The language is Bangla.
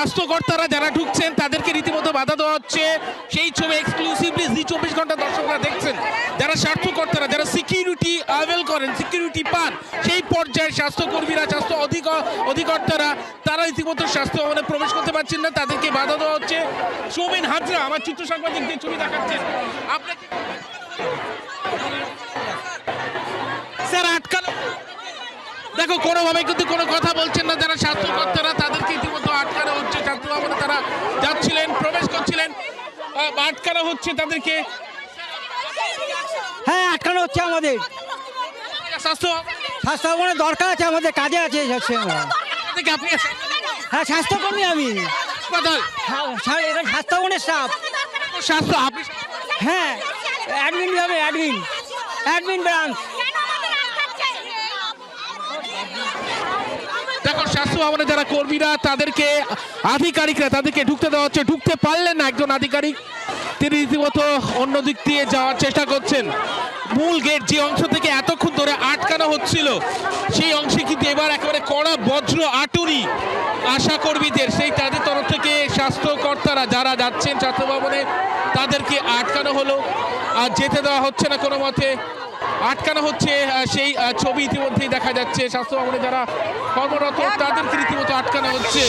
স্বাস্থ্যকর্তারা যারা ঢুকছেন তাদেরকে রীতিমতো বাধা দেওয়া হচ্ছে। সেই ছবি এক্সক্লুসিভলি জি 24 ঘন্টা দর্শকরা দেখছেন। যারা স্বাস্থ্যকর্তারা যারা সিকিউরিটি অ্যাভেল করেন, সিকিউরিটি পান, সেই পর্যায়ে স্বাস্থ্যকর্মীরা, স্বাস্থ্য অধিকর্তারা তারা রীতিমতো স্বাস্থ্য ভবনে প্রবেশ করতে পারছেন না, তাদেরকে বাধা দেওয়া হচ্ছে। সৌমেন হাজরা আমার চিত্র সাংবাদিক যে ছবি দেখাচ্ছেন আপনাকে স্যার আটকানো, দেখো কোনোভাবে কিন্তু কোনো কথা বলছেন না যারা স্বাস্থ্যকর্তারা, তাদেরকে ইতিমধ্যে আটকানো হচ্ছে। ছাত্র ভবনে তারা যাচ্ছিলেন, প্রবেশ করছিলেন, আটকানো হচ্ছে তাদেরকে। হ্যাঁ, আটকানো হচ্ছে আমাদের। স্বাস্থ্য স্বাস্থ্যভবনের দরকার আছে, আমাদের কাজে আছে। থেকে আপনি হ্যাঁ, স্বাস্থ্যকর্মী আমি। হাসপাতাল এটা স্বাস্থ্যভবনের স্টাফ। স্বাস্থ্য আপনি হ্যাঁ, অ্যাডমিন যাবে, অ্যাডমিন ব্রাঞ্চ। দেখো স্বাস্থ্য ভবনে যারা কর্মীরা তাদেরকে আধিকারিকরা তাদেরকে ঢুকতে দেওয়া হচ্ছে, ঢুকতে পারলেন না একজন আধিকারিক, তিনি রীতিমতো অন্য দিক দিয়ে যাওয়ার চেষ্টা করছেন। মূল গেট যে অংশ থেকে এতক্ষণ ধরে আটকানো হচ্ছিল সেই অংশে কিন্তু এবার একেবারে কড়া বজ্র আটুরি আশা কর্মীদের, সেই তাদের তরফ থেকে স্বাস্থ্যকর্তারা যারা যাচ্ছেন স্বাস্থ্য ভবনে তাদেরকে আটকানো হলো, আর যেতে দেওয়া হচ্ছে না কোনো মতে, আটকানো হচ্ছে। সেই ছবি ইতিমধ্যেই দেখা যাচ্ছে। স্বাস্থ্য ভবনে যারা কর্মরত তাদেরকে রীতিমতো আটকানো হচ্ছে।